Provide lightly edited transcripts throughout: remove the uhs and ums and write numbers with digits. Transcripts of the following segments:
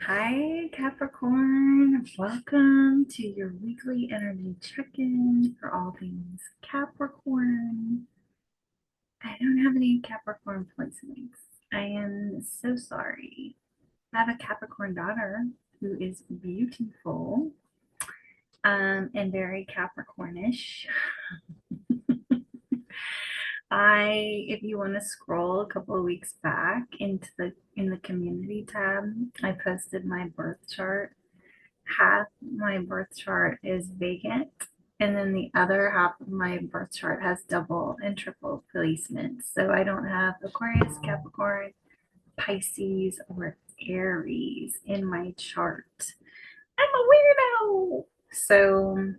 Hi, Capricorn. Welcome to your weekly energy check-in for all things Capricorn. I don't have any Capricorn placements. I am so sorry. I have a Capricorn daughter who is beautiful, and very Capricornish. If you want to scroll a couple of weeks back into the community tab, I posted my birth chart. Half my birth chart is vacant, and then the other half of my birth chart has double and triple placements. So I don't have Aquarius, Capricorn, Pisces, or Aries in my chart. I'm a weirdo. So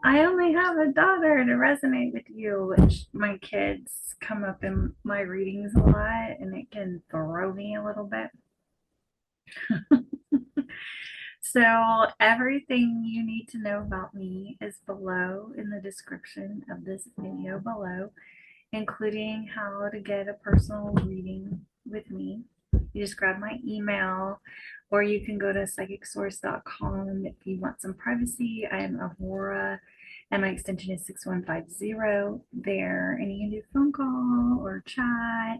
I only have a daughter to resonate with you, which my kids come up in my readings a lot, and it can throw me a little bit. So everything you need to know about me is below in the description of this video below, including how to get a personal reading with me. You just grab my email, or you can go to psychicsource.com if you want some privacy. I am Aurora and my extension is 6150 there, and you can do phone call or chat.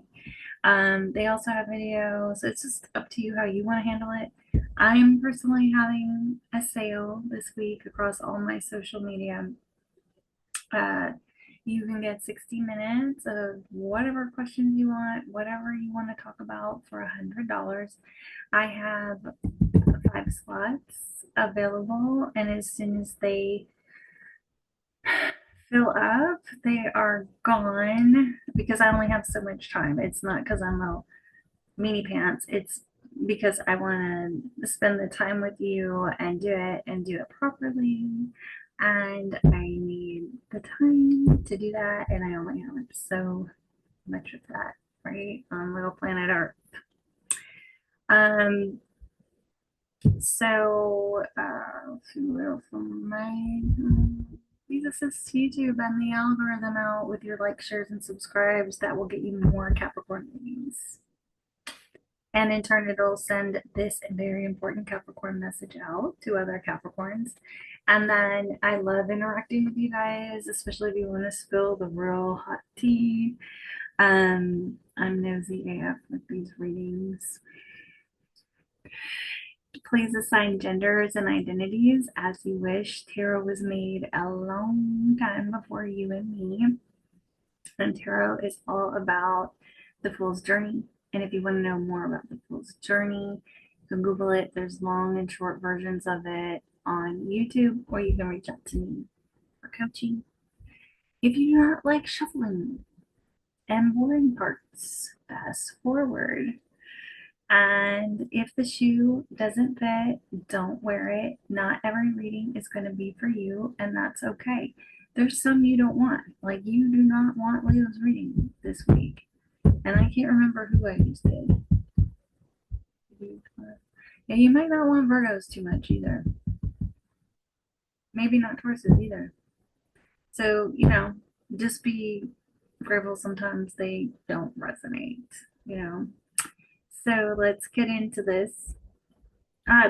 They also have video, so it's just up to you how you want to handle it. I'm personally having a sale this week across all my social media. Uh, you can get 60 minutes of whatever questions you want, whatever you want to talk about for $100. I have 5 slots available, and as soon as they fill up, they are gone because I only have so much time. It's not because I'm a meanie pants. It's because I want to spend the time with you and do it properly. And I need the time to do that. And I only have so much of that, right? On little planet Earth. Um, who else on my please assist YouTube and the algorithm out with your likes, shares, and subscribes. That will get you more Capricorn readings. And in turn, it'll send this very important Capricorn message out to other Capricorns. And then I love interacting with you guys, especially if you want to spill the real hot tea. I'm nosy AF with these readings. Please assign genders and identities as you wish. Tarot was made a long time before you and me. And tarot is all about the Fool's Journey. And if you want to know more about the Fool's Journey, you can Google it. There's long and short versions of it on YouTube, or you can reach out to me for coaching. If you do not like shuffling and boring parts, fast forward. And if the shoe doesn't fit, don't wear it. Not every reading is going to be for you, and that's okay. There's some you don't want. Like you do not want Leo's reading this week. And I can't remember who I just did. Yeah, you might not want Virgos too much either. Maybe not Tauruses either. So, just be grateful sometimes they don't resonate, you know. So let's get into this.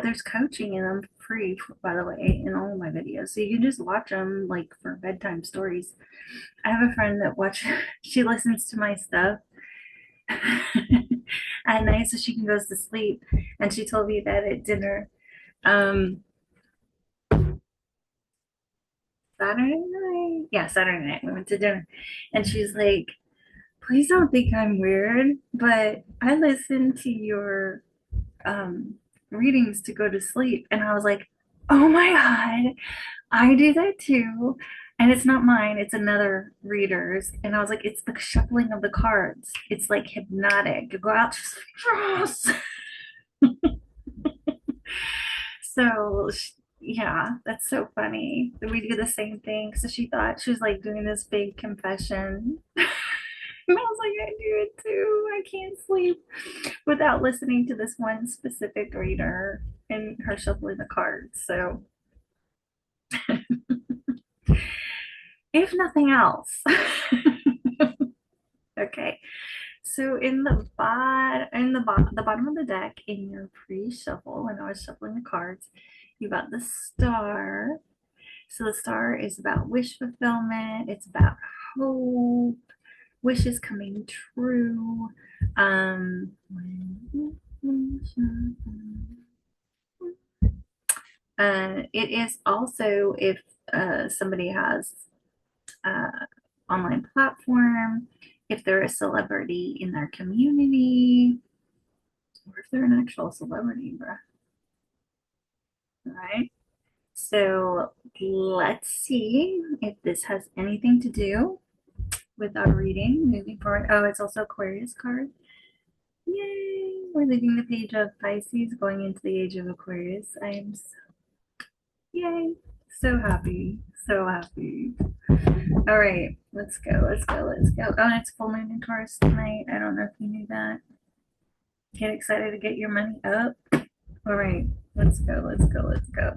There's coaching and I'm free, by the way, in all of my videos. So you can just watch them like for bedtime stories. I have a friend that she listens to my stuff at night so she can go to sleep. And she told me that at dinner, um, Saturday night, yeah, Saturday night, we went to dinner. And she's like, please don't think I'm weird, but I listen to your um, readings to go to sleep. And I was like, oh my God, I do that too. And it's not mine, it's another reader's. And I was like, it's the shuffling of the cards. It's like hypnotic. You go out, she's like, yes. So, yeah, that's so funny. We do the same thing. So she thought she was like doing this big confession. And I was like, I do it too. I can't sleep without listening to this one specific reader and her shuffling the cards. So, if nothing else, okay. So in the the bottom of the deck in your pre-shuffle, when I was shuffling the cards, you got the star. So the star is about wish fulfillment. It's about hope, wishes coming true. Um, it is also if somebody has online platform, if they're a celebrity in their community, or if they're an actual celebrity, bruh. Right? So let's see if this has anything to do with our reading moving forward. Oh, it's also Aquarius card. Yay! We're leaving the page of Pisces, going into the age of Aquarius. I am so, yay! So happy. So happy. All right, let's go. Let's go. Let's go. Oh, and it's full moon in Taurus tonight. I don't know if you knew that. Get excited to get your money up. All right, let's go. Let's go. Let's go.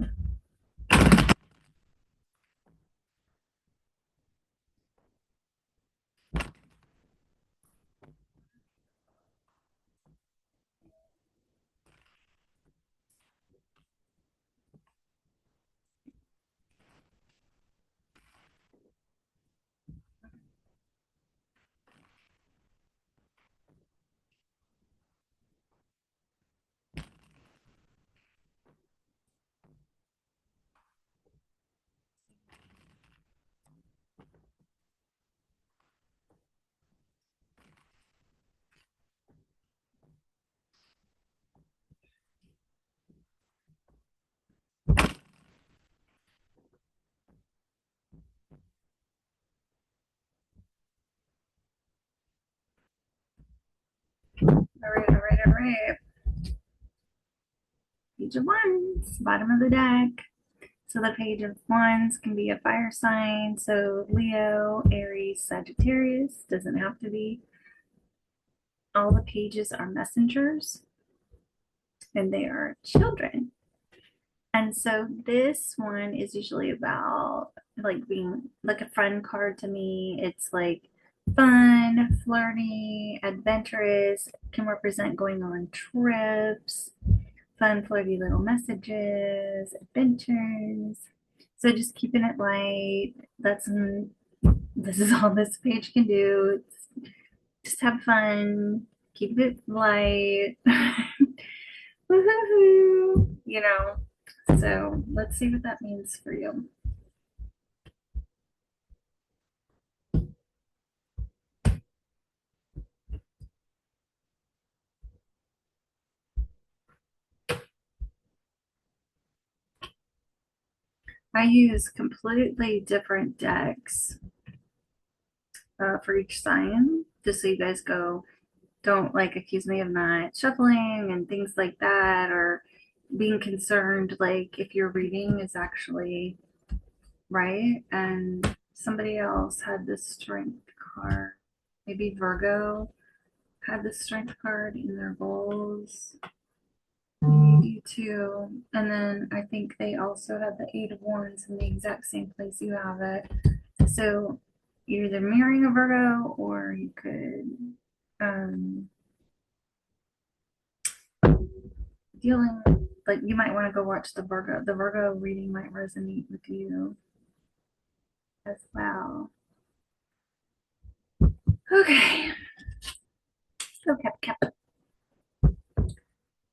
All right. All right. All right. Page of Wands, bottom of the deck. So the Page of Wands can be a fire sign. So Leo, Aries, Sagittarius. Doesn't have to be. All the pages are messengers and they are children. And so this one is usually about like being like a fun card to me. It's like fun, flirty, adventurous, can represent going on trips, fun, flirty little messages, adventures. So just keeping it light. This is all this page can do. It's just have fun, keep it light. Woohoo, you know. So let's see what that means for you. I use completely different decks for each sign, just so you guys don't like accuse me of not shuffling and things like that, or being concerned like if your reading is actually right and somebody else had the strength card. Maybe Virgo had the strength card in their goals. You too. And then I think they also have the Eight of Wands in the exact same place you have it. So you're either marrying a Virgo or you could um dealing like you might want to go watch the Virgo. The Virgo reading might resonate with you as well. Okay. So Cap,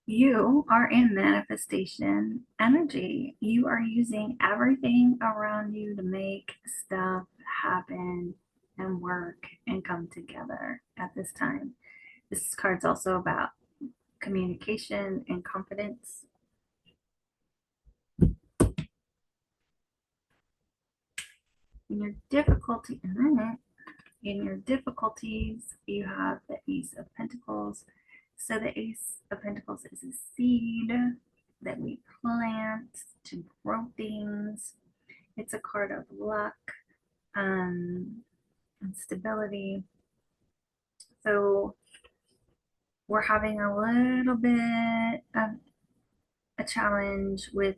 you are in manifestation energy. You are using everything around you to make stuff happen and work and come together at this time. This card's also about communication and confidence. In your difficulty, in your difficulties, you have the Ace of Pentacles. So the Ace of Pentacles is a seed that we plant to grow things. It's a card of luck and stability. So we're having a little bit of a challenge with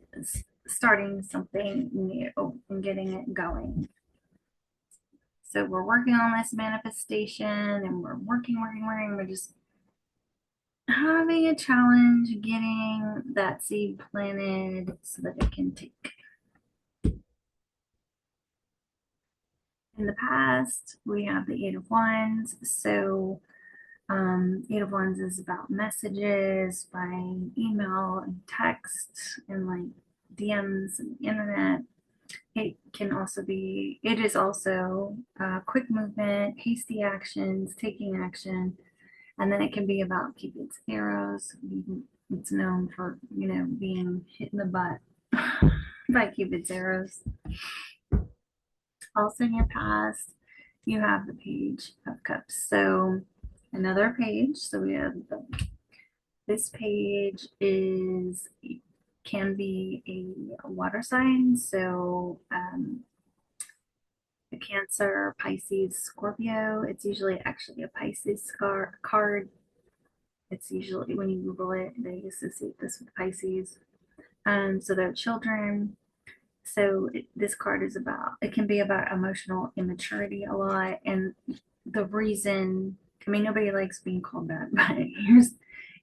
starting something new and getting it going. So we're working on this manifestation and we're working. We're just having a challenge getting that seed planted so that it can take. In the past, we have the Eight of Wands. So, Eight of Wands is about messages by email and text and like DMs and the internet. It is also quick movement, hasty actions, taking action, and then it can be about Cupid's arrows. It's known for, being hit in the butt by Cupid's arrows. Also, in your past, you have the Page of Cups. So, another page. So, we have this page is can be a water sign. So, a Cancer, Pisces, Scorpio. It's usually actually a Pisces card. It's usually when you Google it, they associate this with Pisces. So they're children. So this card is about, it can be about emotional immaturity a lot. And the reason, I mean, nobody likes being called that, but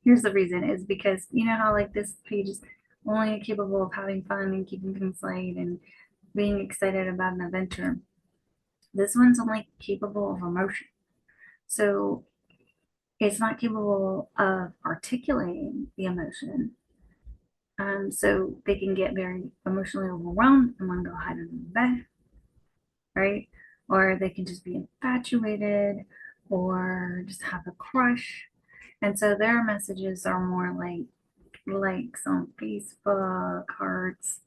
here's the reason is because you know how like this page is only capable of having fun and keeping things light and being excited about an adventure. This one's only capable of emotion. So it's not capable of articulating the emotion. So they can get very emotionally overwhelmed and want to go hide under the bed, right? Or they can just be infatuated or just have a crush. And so their messages are more like likes on Facebook, hearts,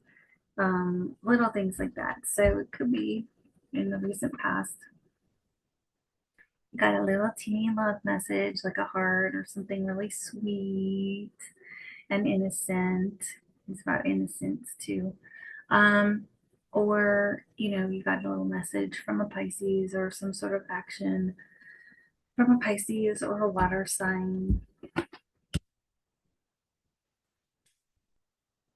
little things like that. So it could be in the recent past, you got a little teeny love message like a heart or something really sweet and innocent. It's about innocence too. Um, or, you got a little message from a Pisces or some sort of action from a Pisces or a water sign.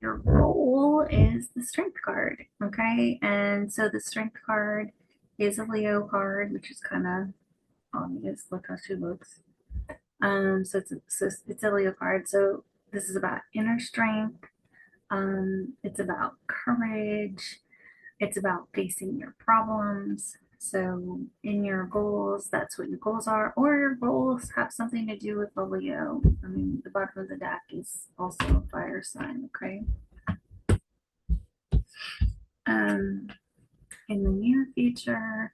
Your goal is the Strength card, okay? And so the Strength card is a Leo card, which is kind of obvious. Look how she looks. So it's a Leo card. So this is about inner strength. It's about courage. It's about facing your problems. So, in your goals, that's what your goals are, or your goals have something to do with the Leo. I mean, the bottom of the deck is also a fire sign, okay? Um, in the near future,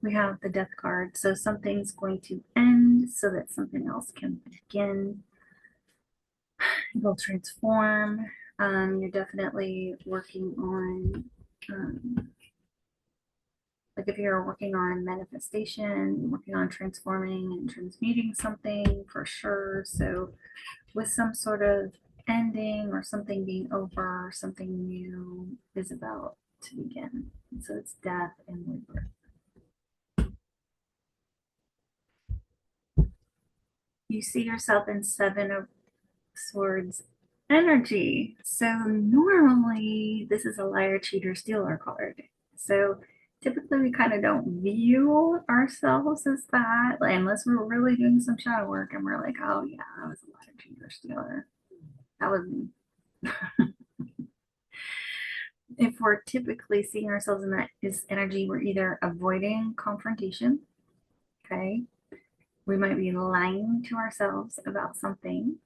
we have the Death card. So, something's going to end so that something else can begin. You'll transform. You're definitely working on like if you're working on manifestation, working on transforming and transmuting something for sure. So with some sort of ending or something being over, something new is about to begin. And so it's death and rebirth. You see yourself in Seven of Swords energy. So normally this is a liar, cheater, stealer card. So typically we kind of don't view ourselves as that, like, unless we're really doing some shadow work and we're like, oh yeah, I was a liar, cheater, stealer. That was me. If we're typically seeing ourselves in that is energy, we're either avoiding confrontation, okay? We might be lying to ourselves about something,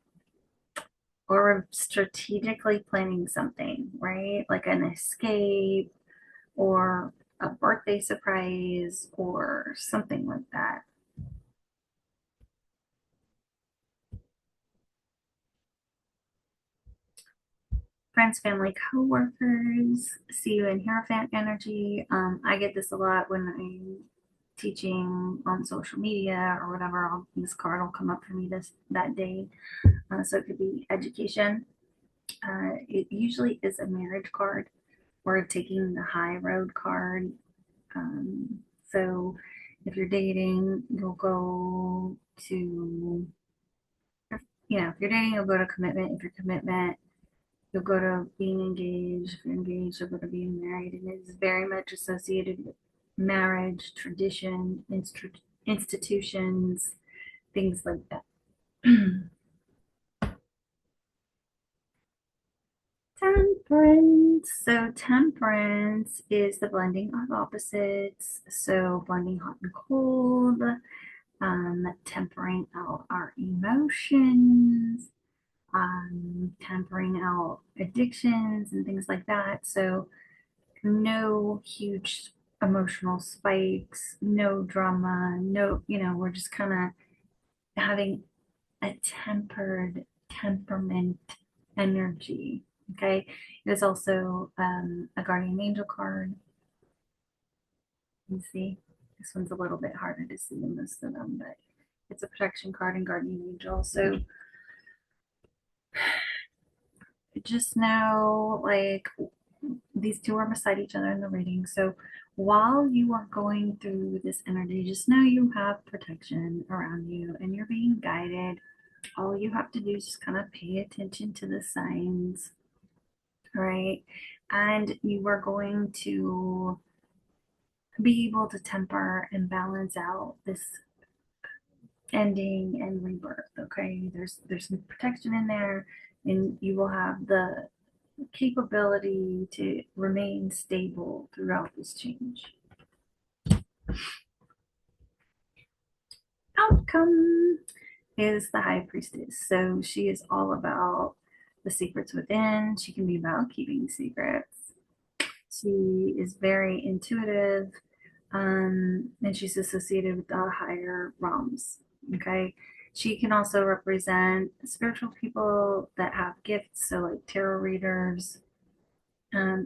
or we're strategically planning something, right? Like an escape or a birthday surprise or something like that. Friends, family, coworkers see you in Hierophant energy. I get this a lot when I'm teaching on social media or whatever. This card will come up for me that day. So it could be education. It usually is a marriage card or taking the high road card. Um, so if you're dating, you'll go to, if you're dating, you'll go to commitment. If you're commitment, you'll go to being engaged. If you're engaged, you'll go to being married. And it's very much associated with marriage, tradition, institutions, things like that. Temperance. So, temperance is the blending of opposites. So, blending hot and cold, tempering out our emotions, tempering out addictions and things like that. So, no huge emotional spikes, no drama, no, we're just kind of having a tempered temperament energy. Okay. It is also a guardian angel card. You can see this one's a little bit harder to see than most of them, but it's a protection card and guardian angel. So just know, like, these two are beside each other in the reading. So while you are going through this energy, just know you have protection around you and you're being guided. All you have to do is just kind of pay attention to the signs, right? And you are going to be able to temper and balance out this ending and rebirth. Okay, there's some protection in there, and you will have the capability to remain stable throughout this change. Outcome is the high priestess. So she is all about the secrets within. She can be about keeping secrets. She is very intuitive, and she's associated with the higher realms. Okay. She can also represent spiritual people that have gifts, so like tarot readers,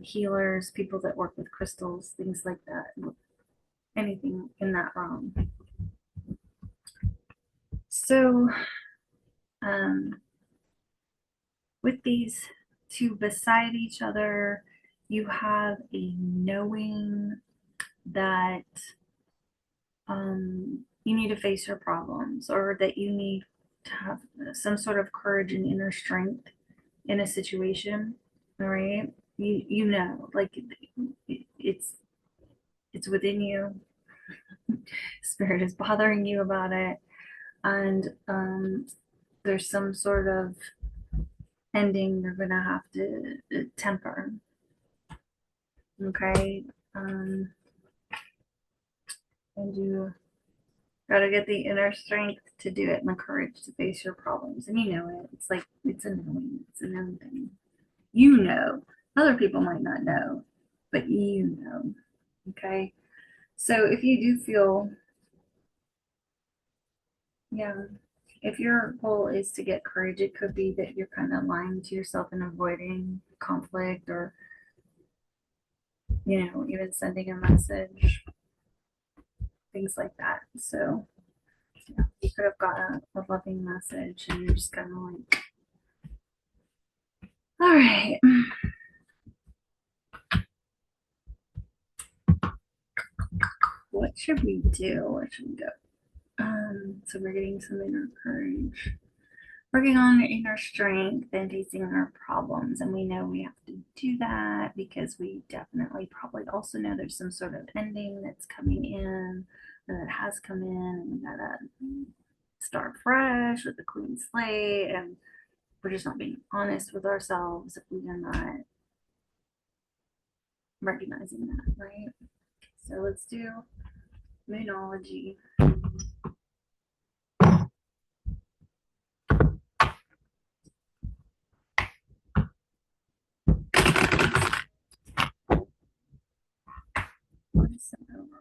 healers, people that work with crystals, things like that, anything in that realm. So, um, with these two beside each other, you have a knowing that you need to face your problems, or that you need to have some sort of courage and inner strength in a situation. All right, like it's within you. Spirit is bothering you about it, and there's some sort of ending you're gonna have to temper. Okay, and you gotta get the inner strength to do it and the courage to face your problems. And you know it. It's like it's a knowing. It's a known thing. You know. Other people might not know, but you know. Okay. So if you do feel, yeah, if your goal is to get courage, it could be that you're kind of lying to yourself and avoiding conflict, or, even sending a message, things like that. So, yeah, you could have got a loving message and you're just kind of like, all right, what should we do? Where should we go? So we're getting some inner courage, working on inner strength and facing our problems. And we know we have to do that because we definitely probably also know there's some sort of ending that's coming in, or that has come in, and we gotta start fresh with a clean slate. And we're just not being honest with ourselves if we are not recognizing that, right? So let's do Moonology. What is some overall?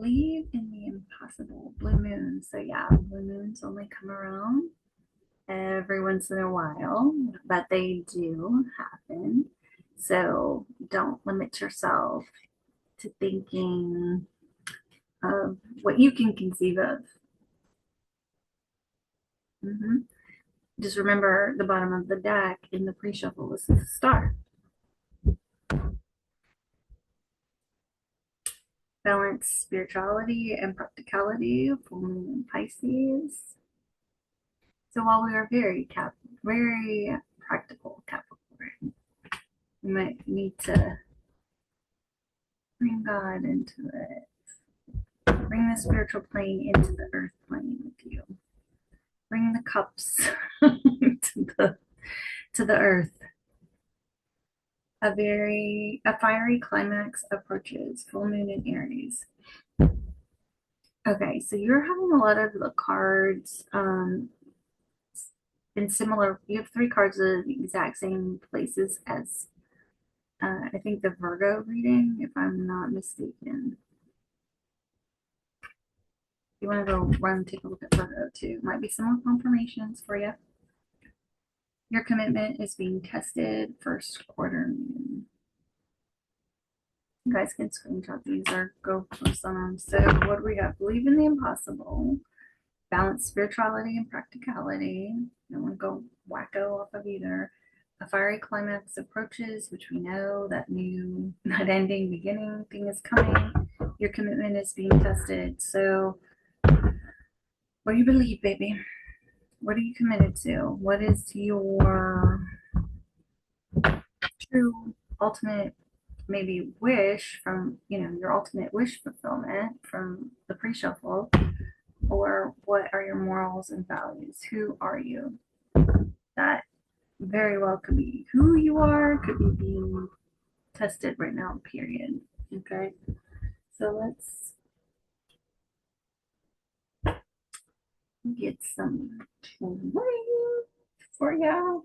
believe in the impossible. Blue moon. So yeah, blue moons only come around every once in a while, but they do happen. So don't limit yourself to thinking of what you can conceive of. Mhm. Just remember the bottom of the deck in the pre-shuffle was the star. Balance spirituality and practicality, full moon in Pisces. So while we are very practical Capricorn, we might need to bring God into it. Bring the spiritual plane into the earth plane with you. Bring the cups to the earth. A fiery climax approaches. Full moon in Aries. Okay, so you're having a lot of the cards in similar. You have three cards of the exact same places as I think the Virgo reading, if I'm not mistaken. You want to go run, take a look at Virgo too. Might be some more confirmations for you. Your commitment is being tested. First quarter moon. You guys can screenshot these or go post on them. So what do we got? Believe in the impossible. Balance spirituality and practicality. Don't want to go wacko off of either. A fiery climax approaches, which we know that new, not ending, beginning thing is coming. Your commitment is being tested. So, what do you believe, baby? What are you committed to? What is your true ultimate, maybe wish from, your ultimate wish fulfillment from the pre shuffle? Or what are your morals and values? Who are you? That very well could be who you are, could be being tested right now, period. Okay, so let's get some training for you.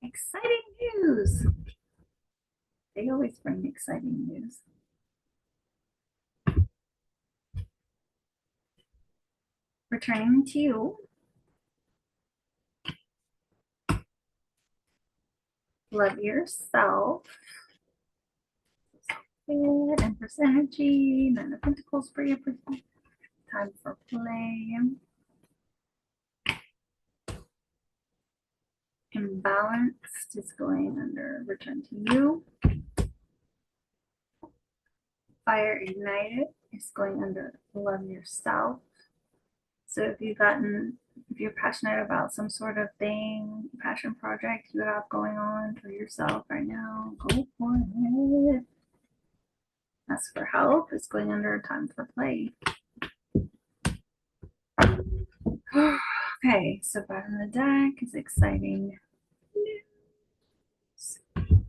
Exciting news. They always bring exciting news. Returning to you. Love yourself. Empress energy. Nine of Pentacles for you. Time for play. Imbalanced is going under return to you. Fire ignited is going under love yourself. So if you're passionate about some sort of thing, passion project you have going on for yourself right now, go for it. Ask for help. It's going under time for play. Okay, so bottom of the deck is exciting news. Don't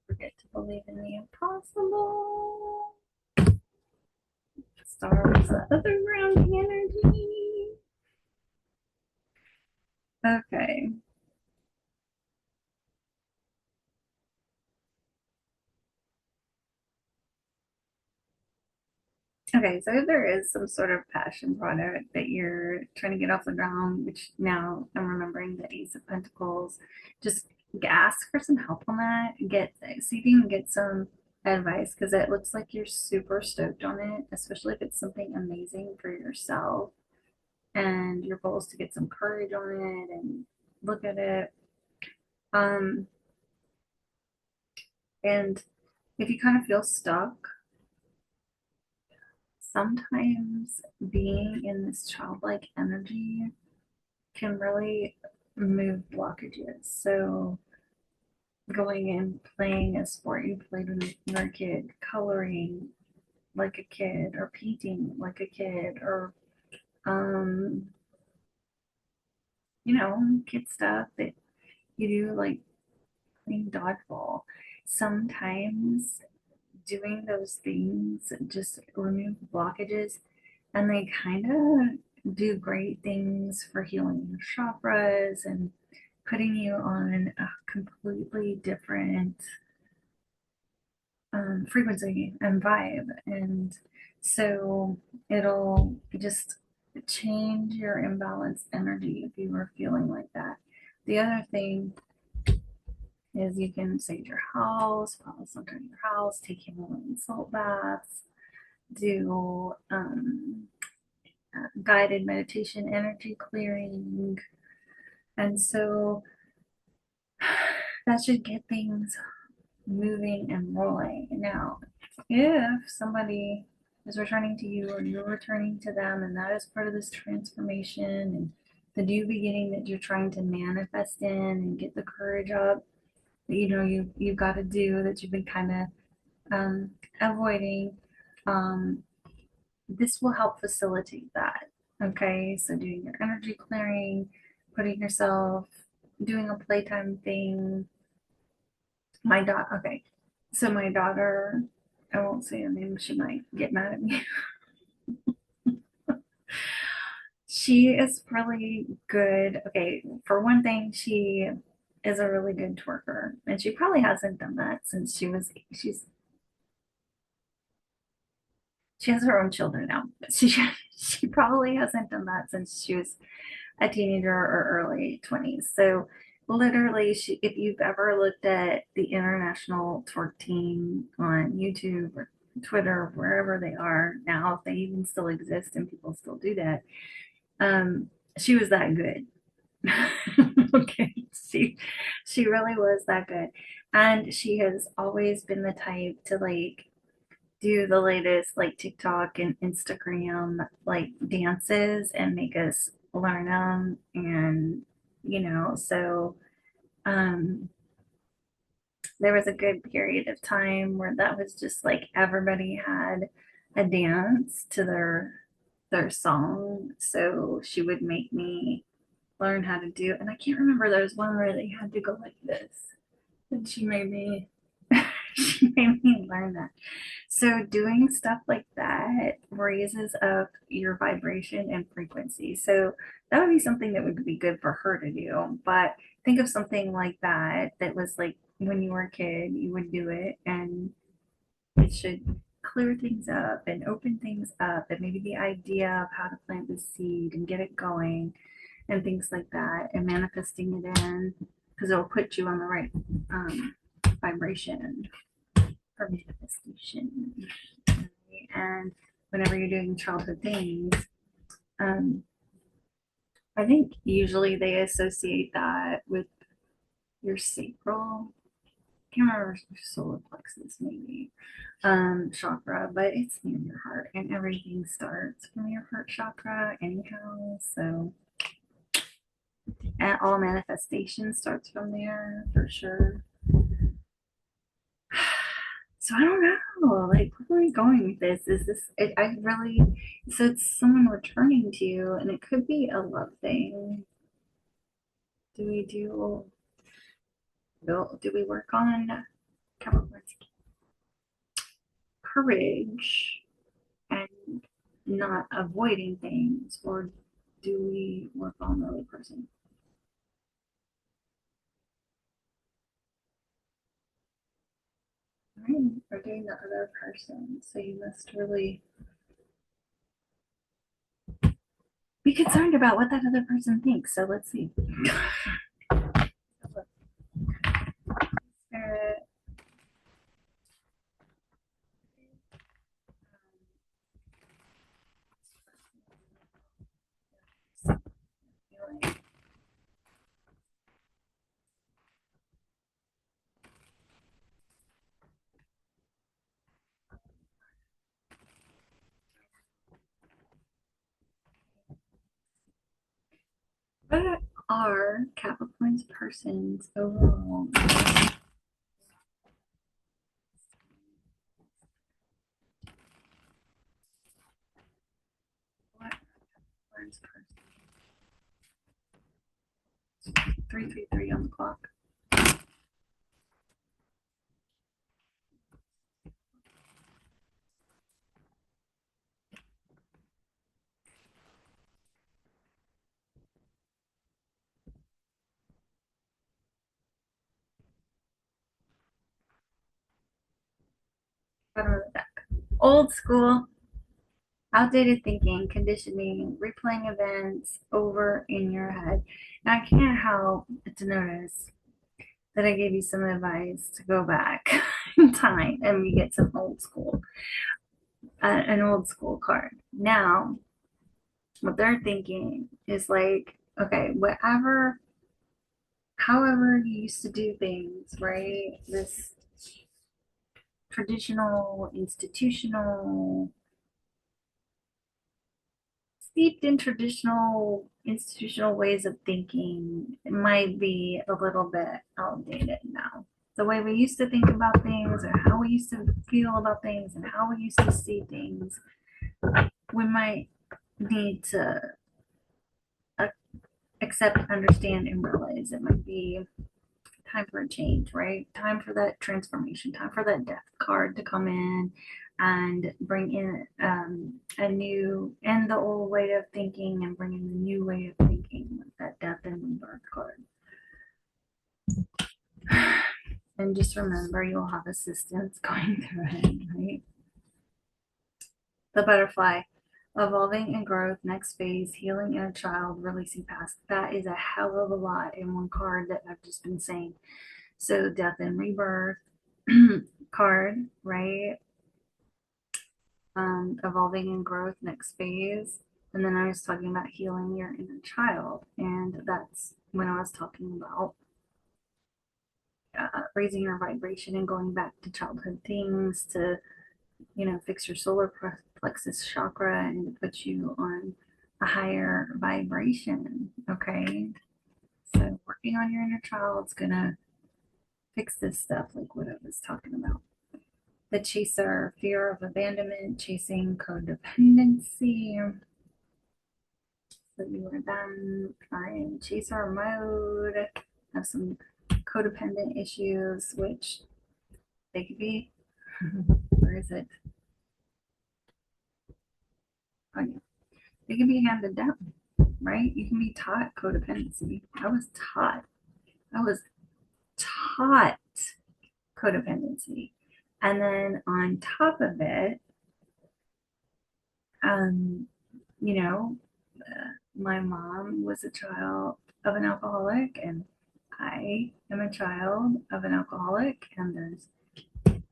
forget to believe in the impossible. Stars, the other grounding energy. Okay. Okay, so if there is some sort of passion product that you're trying to get off the ground, which now I'm remembering the Ace of Pentacles, just ask for some help on that. See if you can get some advice because it looks like you're super stoked on it, especially if it's something amazing for yourself. And your goal is to get some courage on it and look at it. Um, and if you kind of feel stuck, sometimes being in this childlike energy can really move blockages. So going and playing a sport you played when you were a kid, coloring like a kid, or painting like a kid, or um, kid stuff that you do, like playing dodgeball. Sometimes doing those things just remove blockages, and they kind of do great things for healing your chakras and putting you on a completely different frequency and vibe. And so it'll just change your imbalanced energy if you were feeling like that. The other thing is you can sage your house, follow something in your house, take Himalayan salt baths, do guided meditation, energy clearing. And so that should get things moving and rolling. Now, if somebody is returning to you or you're returning to them, and that is part of this transformation and the new beginning that you're trying to manifest in and get the courage up that you've got to do, that you've been kind of avoiding, um, this will help facilitate that. Okay, so doing your energy clearing, putting yourself, doing a playtime thing. My daughter, okay, so my daughter, I won't say her name, she might get mad at me. She is really good. Okay, for one thing, she is a really good twerker, and she probably hasn't done that since she has her own children now. But she probably hasn't done that since she was a teenager or early 20s. So literally, if you've ever looked at the international twerk team on YouTube or Twitter, wherever they are now, if they even still exist and people still do that, she was that good. Okay, she really was that good, and she has always been the type to like do the latest like TikTok and Instagram like dances and make us learn them. And so um there was a good period of time where that was just like everybody had a dance to their song. So she would make me learn how to do, and I can't remember, there was one where they had to go like this, and she made me she made me learn that. So doing stuff like that raises up your vibration and frequency. So that would be something that would be good for her to do. But think of something like that that was like when you were a kid, you would do it, and it should clear things up and open things up, and maybe the idea of how to plant the seed and get it going and things like that, and manifesting it in, because it'll put you on the right vibration for manifestation. And whenever you're doing childhood things, um, I think usually they associate that with your sacral. I can't remember, solar plexus maybe, chakra, but it's near your heart, and everything starts from your heart chakra anyhow. So, and all manifestation starts from there for sure. So I don't know, like, where are we going with this? Is this, I really, so it's someone returning to you, and it could be a love thing. Do we do we work on Capricorn's courage and not avoiding things, or do we work on the other person? Right, we're doing the other person, so you must really be concerned about what that other person thinks. So let's see. are Capricorn's persons overall? What Capricorn's person? 333 on the clock. Bottom of the deck. Old school, outdated thinking, conditioning, replaying events over in your head. And I can't help to notice that I gave you some advice to go back in time and we get some old school, an old school card. Now, what they're thinking is like, okay, whatever, however you used to do things, right? This traditional, institutional, steeped in traditional institutional ways of thinking, it might be a little bit outdated now. The way we used to think about things, or how we used to feel about things, and how we used to see things, we might need to accept, understand, and realize it might be time for a change, right? Time for that transformation, time for that death card to come in and bring in a new and the old way of thinking and bring in the new way of thinking with that death and rebirth card. And just remember, you'll have assistance going through it, right? The butterfly, evolving and growth, next phase, healing inner child, releasing past. That is a hell of a lot in one card that I've just been saying. So, death and rebirth card, right? Evolving and growth, next phase. And then I was talking about healing your inner child. And that's when I was talking about raising your vibration and going back to childhood things to, fix your solar plexus chakra and put you on a higher vibration. Okay. So, working on your inner child's gonna fix this stuff, like what I was talking about. The chaser, fear of abandonment, chasing codependency. So you are then in chaser mode, have some codependent issues, which they could be. Where is it? Oh, yeah. They can be handed down, right? You can be taught codependency. I was taught. I was taught codependency. And then on top of it, um, you know, my mom was a child of an alcoholic, and I am a child of an alcoholic, and there's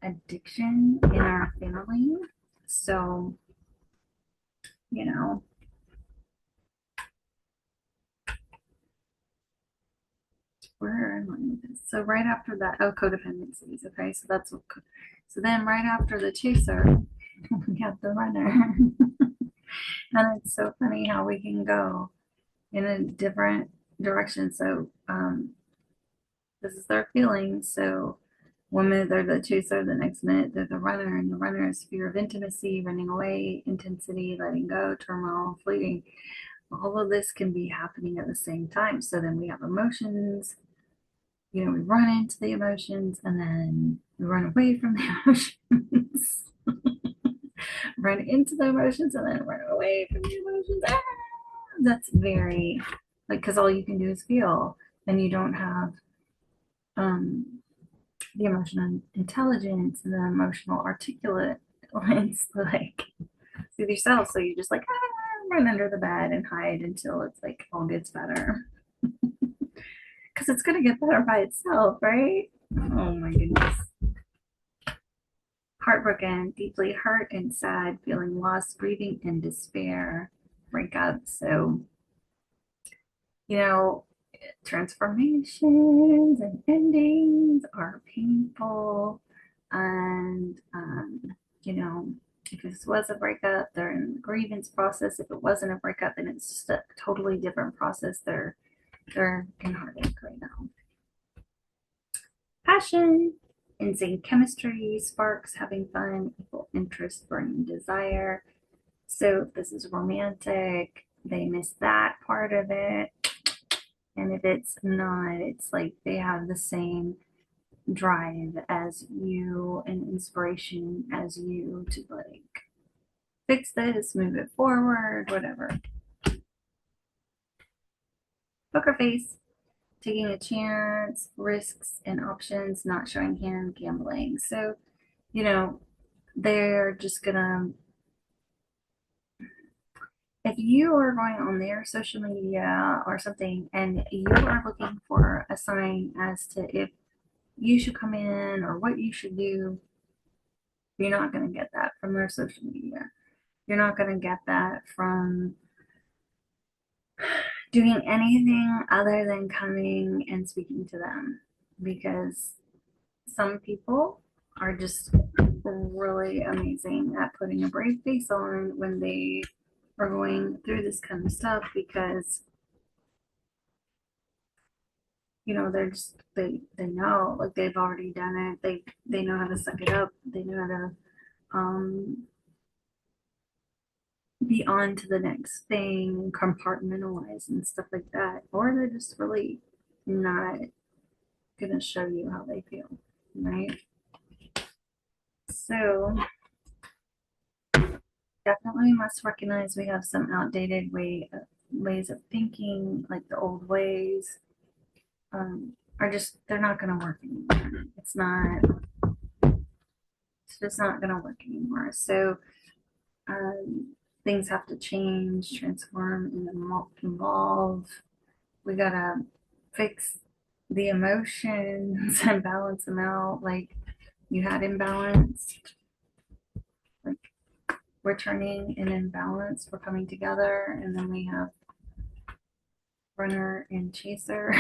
addiction in our family. So, you know, where am I with this? So, right after that, oh, codependencies. Okay, so that's what, so then right after the chaser, we have the runner. And it's so funny how we can go in a different direction. So, this is their feelings. So, 1 minute they're the chaser, the next minute they're the runner, and the runner is fear of intimacy, running away, intensity, letting go, turmoil, fleeting. All of this can be happening at the same time. So then we have emotions, we run into the emotions and then we run away from the emotions. Run into the emotions and then run away from the emotions. That's very, like, because all you can do is feel, and you don't have um the emotional intelligence and the emotional articulate lines like with yourself. So you just like run under the bed and hide until it's like all gets better. Because it's gonna get better by itself, right? Oh my goodness. Heartbroken, deeply hurt and sad, feeling lost, grieving and despair, breakup. So, you know, transformations and endings are painful. And, if this was a breakup, they're in the grievance process. If it wasn't a breakup, then it's just a totally different process. They're They're in heartache right now. Passion, insane chemistry, sparks, having fun, equal interest, burning desire. So if this is romantic, they miss that part of it. And if it's not, it's like they have the same drive as you and inspiration as you to like fix this, move it forward, whatever. Poker face, taking a chance, risks and options, not showing hand, gambling. So, you know, they're just gonna, if you are going on their social media or something and you are looking for a sign as to if you should come in or what you should do, you're not going to get that from their social media. You're not going to get that from doing anything other than coming and speaking to them, because some people are just really amazing at putting a brave face on when they are going through this kind of stuff, because you know they're just they know, like they've already done it. They know how to suck it up. They know how to um be on to the next thing, compartmentalize and stuff like that. Or they're just really not gonna show you how they feel, right? So definitely must recognize we have some outdated ways of thinking, like the old ways, are just they're not gonna work anymore. It's just not gonna work anymore. So things have to change, transform, and evolve. We gotta fix the emotions and balance them out. Like you had imbalance, like we're turning an imbalance, we're coming together, and then we have runner and chaser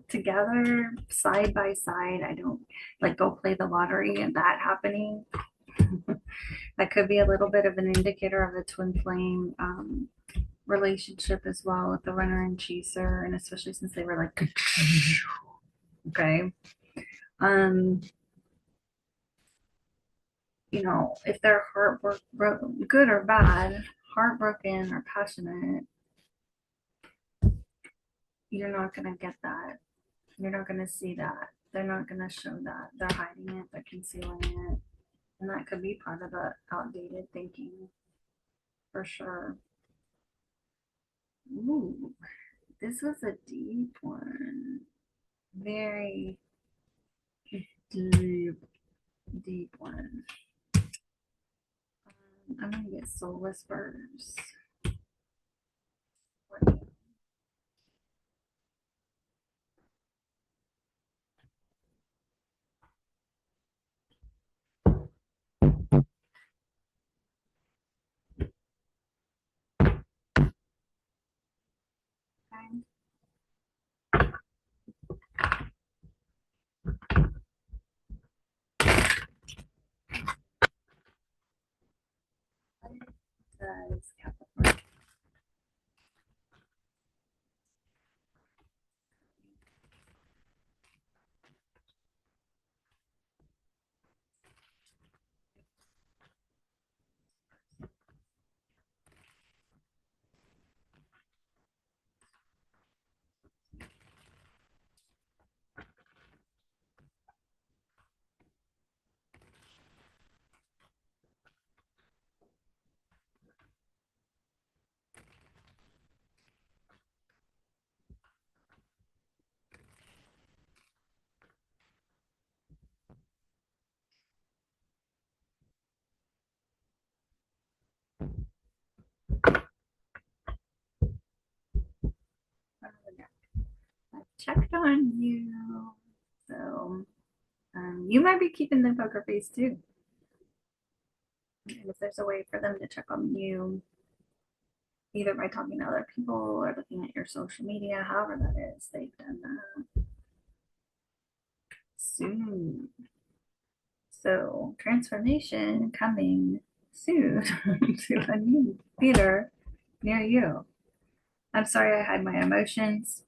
together side by side. I don't like go play the lottery and that happening. That could be a little bit of an indicator of a twin flame relationship as well, with the runner and chaser, and especially since they were like okay. um you know, if they're good or bad, heartbroken or passionate, you're not going to get that. You're not going to see that. They're not going to show that. They're hiding it, they're concealing it. And that could be part of the outdated thinking for sure. Ooh, this was a deep one. Very deep, deep one. I'm going to get soul whispers. Okay. Does Capricorn. I've checked on you. So you might be keeping the poker face too. And if there's a way for them to check on you, either by talking to other people or looking at your social media, however that is, they've done that soon. So transformation coming soon to a new theater near you. I'm sorry I hide my emotions.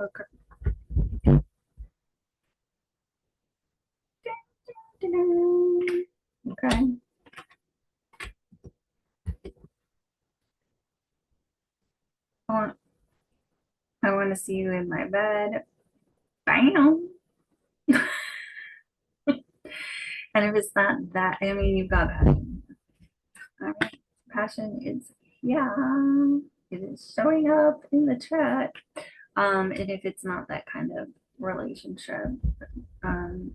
Okay. Okay. I want, I want to see you in my bed. Bam. And if it's not that, I mean, you've got passion. All right. Passion is, yeah, it is showing up in the chat. And if it's not that kind of relationship, um,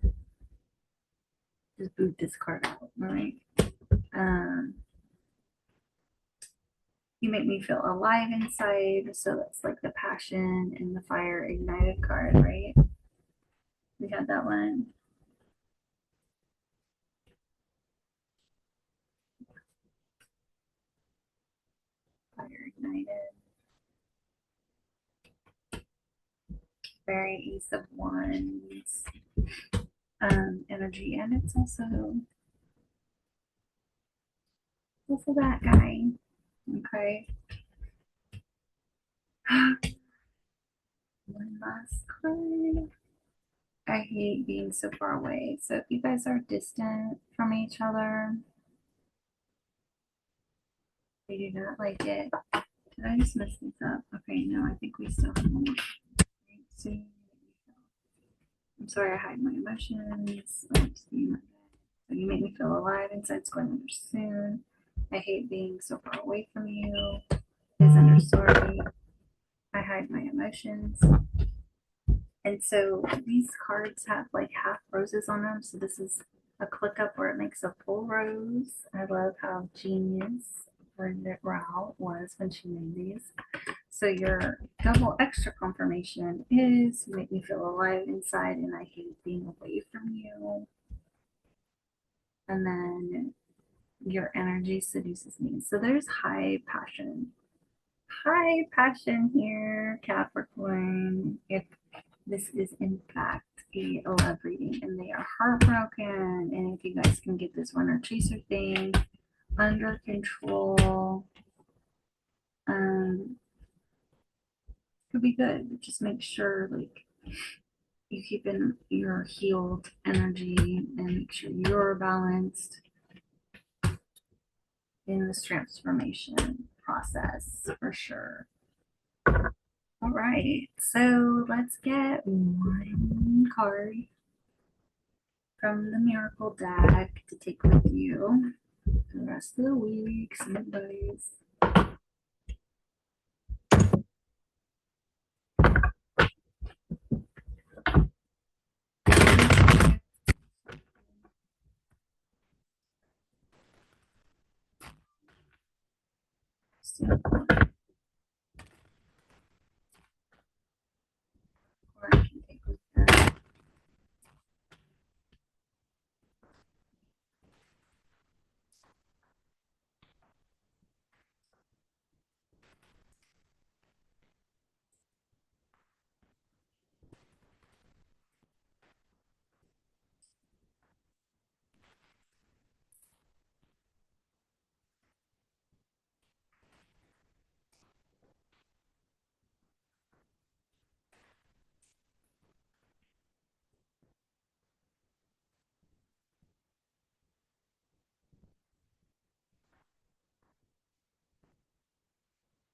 just boot this card out. All right. Um, you make me feel alive inside. So that's like the passion and the fire ignited card, right? We got that one. Fire ignited. Very Ace of Wands energy. And it's also that guy. Okay. One last card. I hate being so far away. So if you guys are distant from each other, I do not like it. Did I just mess this up? Okay, no, I think we still have one. So, I'm sorry, I hide my emotions. So you make me feel alive inside. It's going under soon. I hate being so far away from you. Is under sorry. I hide my emotions. And so these cards have like half roses on them. So this is a click up where it makes a full rose. I love how genius Brenda Rao was when she made these. So your double extra confirmation is you make me feel alive inside and I hate being away from you. And then your energy seduces me. So there's high passion. High passion here, Capricorn. If this is in fact a love reading and they are heartbroken, and if you guys can get this runner chaser thing under control, could be good. But just make sure like you keep in your healed energy and make sure you're balanced in this transformation process for sure. All right, so let's get one card from the Miracle deck to take with you for the rest of the week. Some advice. So, or I can take with them.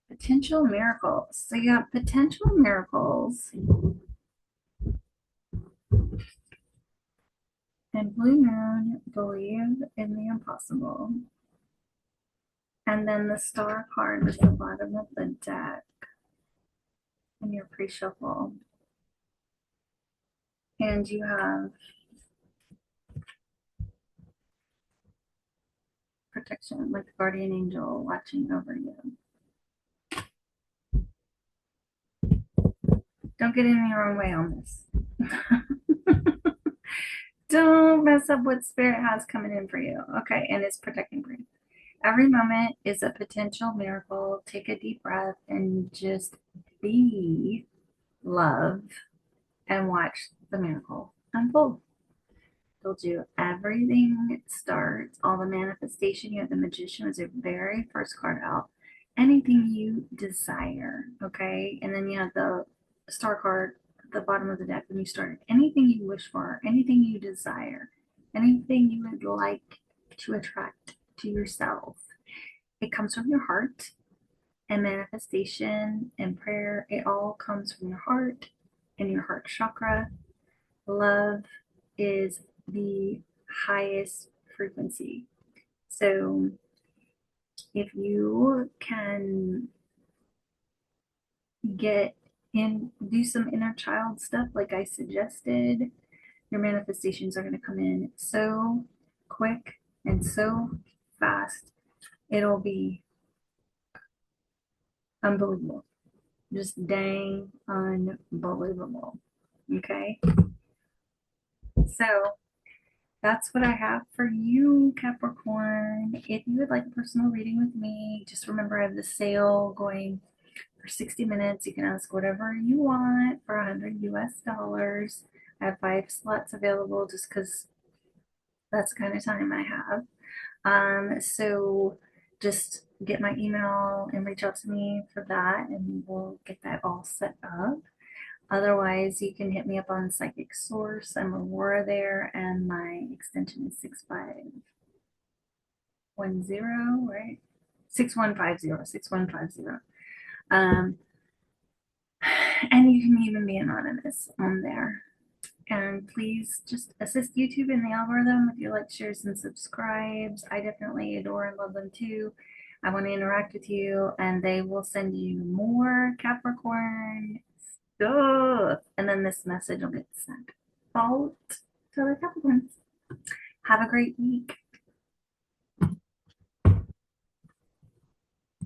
Potential miracles. So you have potential miracles and Blue Moon, believe in the impossible. And then the star card is the bottom of the deck in your pre-shuffle. And you have protection, like the guardian angel watching over you. Don't get in your own way on this. Don't mess up what spirit has coming in for you. Okay, and it's protecting for you. Every moment is a potential miracle. Take a deep breath and just be love and watch the miracle unfold. Told you everything starts, all the manifestation. You have the magician was your very first card out. Anything you desire, okay? And then you have the star card at the bottom of the deck when you started. Anything you wish for, anything you desire, anything you would like to attract to yourself. It comes from your heart, and manifestation and prayer, it all comes from your heart and your heart chakra. Love is the highest frequency. So if you can get in, do some inner child stuff like I suggested, your manifestations are going to come in so quick and so fast. It'll be unbelievable. Just dang unbelievable. Okay. So that's what I have for you, Capricorn. If you would like a personal reading with me, just remember I have the sale going for 60 minutes. You can ask whatever you want for 100 US dollars. I have 5 slots available just because that's the kind of time I have. So just get my email and reach out to me for that, and we'll get that all set up. Otherwise, you can hit me up on Psychic Source. I'm Aurora there, and my extension is 6510, right? 6150. Um, and you can even be anonymous on there. And please just assist YouTube in the algorithm with your likes, shares, and subscribes. I definitely adore and love them too. I want to interact with you, and they will send you more Capricorn stuff. And then this message will get sent out to the Capricorns. Have a great week.